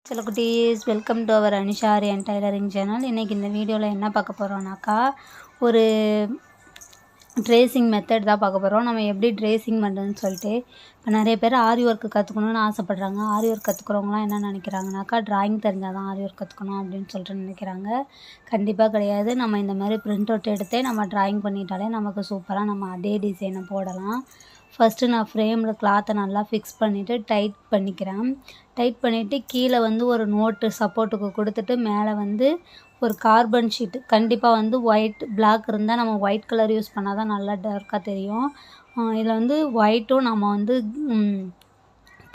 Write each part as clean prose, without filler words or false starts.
சில குட்டீஸ் welcome to our Anisha Aryan tailoring channel. இன்றைக்கி இந்த வீடியோவில் என்ன பார்க்க போகிறோம்னாக்கா, ஒரு ட்ரேசிங் மெத்தட் தான் பார்க்க போகிறோம். நம்ம எப்படி ட்ரேசிங் பண்ணுறதுன்னு சொல்லிட்டு, இப்போ நிறைய பேர் ஆரி ஒர்க்கு கற்றுக்கணுன்னு ஆசைப்பட்றாங்க. ஆரி ஒர்க் கற்றுக்குறவங்களாம் என்ன நினைக்கிறாங்கனாக்கா, ட்ராயிங் தெரிஞ்சால் தான் ஆரி ஒர்க் கற்றுக்கணும் அப்படின்னு சொல்லிட்டு நினைக்கிறாங்க. கண்டிப்பாக கிடையாது. நம்ம இந்த மாதிரி பிரிண்ட் அவுட் எடுத்தே நம்ம ட்ராயிங் பண்ணிட்டாலே நமக்கு சூப்பராக நம்ம அதே டிசைனை போடலாம். ஃபஸ்ட்டு நான் ஃப்ரேமில் கிளாத்தை நல்லா ஃபிக்ஸ் பண்ணிவிட்டு டைட் பண்ணிக்கிறேன். டைட் பண்ணிவிட்டு கீழே ஒரு நோட்டு சப்போர்ட்டுக்கு கொடுத்துட்டு மேலே ஒரு கார்பன் ஷீட்டு, கண்டிப்பாக ஒயிட் பிளாக் இருந்தால் நம்ம ஒயிட் கலர் யூஸ் பண்ணால் தான் நல்லா டார்க்காக தெரியும். இதில் ஒயிட்டும் நம்ம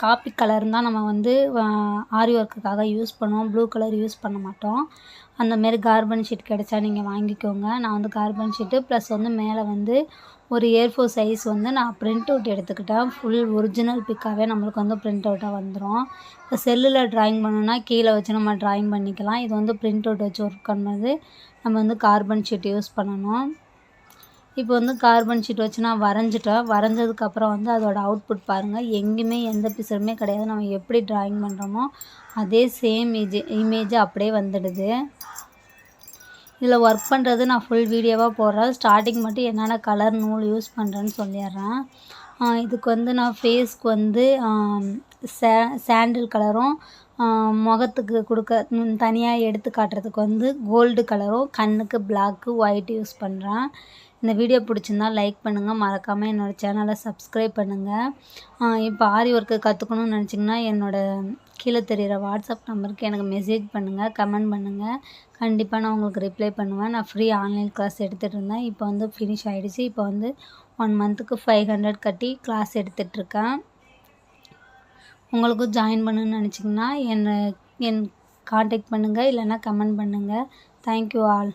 காப்பி கலர் தான் நம்ம ஆரி ஒர்க்குக்காக யூஸ் பண்ணுவோம். ப்ளூ கலர் யூஸ் பண்ண மாட்டோம். அந்தமாரி கார்பன் ஷீட் கிடைச்சா நீங்கள் வாங்கிக்கோங்க. நான் கார்பன் ஷீட்டு ப்ளஸ் மேலே ஒரு A4 சைஸ் நான் பிரிண்ட் அவுட் எடுத்துக்கிட்டேன். ஃபுல் ஒரிஜினல் பிக்காகவே நம்மளுக்கு பிரிண்ட் அவுட்டாக வந்துடும். இப்போ செல்லில் ட்ராயிங் பண்ணணுன்னா கீழே வச்சு நம்ம ட்ராயிங் பண்ணிக்கலாம். இது பிரிண்ட் அவுட் வச்சு ஒர்க் பண்ணுறது நம்ம கார்பன் ஷீட் யூஸ் பண்ணணும். இப்போ கார்பன் ஷீட் வச்சு நான் வரைஞ்சிட்டேன். வரைஞ்சதுக்கப்புறம் அதோட அவுட்புட் பாருங்கள். எங்கேயுமே எந்த பிசருமே கிடையாது. நம்ம எப்படி ட்ராயிங் பண்ணுறோமோ அதே சேம் இமேஜ் அப்படியே வந்துடுது. இதில் ஒர்க் பண்ணுறது நான் ஃபுல் வீடியோவாக போடுறேன். ஸ்டார்டிங் மட்டும் என்னென்ன கலர் நூல் யூஸ் பண்ணுறேன்னு சொல்லிடுறேன். இதுக்கு நான் ஃபேஸ்க்கு சாண்டில் கலரும், முகத்துக்கு கொடுக்க தனியாக எடுத்து காட்டுறதுக்கு கோல்டு கலரும், கண்ணுக்கு பிளாக்கு ஒயிட் யூஸ் பண்ணுறேன். இந்த வீடியோ பிடிச்சிருந்தா லைக் பண்ணுங்கள். மறக்காமல் என்னோடய சேனலை சப்ஸ்கிரைப் பண்ணுங்கள். இப்போ ஆரி ஒர்க்கு கற்றுக்கணும்னு நினச்சிங்கன்னா என்னோடய கீழே தெரிகிற வாட்ஸ்அப் நம்பருக்கு எனக்கு மெசேஜ் பண்ணுங்கள், கமெண்ட் பண்ணுங்கள். கண்டிப்பாக நான் உங்களுக்கு ரிப்ளை பண்ணுவேன். நான் ஃப்ரீ ஆன்லைன் கிளாஸ் எடுத்துகிட்டு இருந்தேன். இப்போ ஃபினிஷ் ஆகிடுச்சு. இப்போ 1 மந்த்துக்கு 500 கட்டி கிளாஸ் எடுத்துகிட்ருக்கேன். உங்களுக்கும் ஜாயின் பண்ணணுன்னு நினச்சிங்கன்னா என் காண்டாக்ட் பண்ணுங்கள், இல்லைன்னா கமெண்ட் பண்ணுங்கள். Thank you all.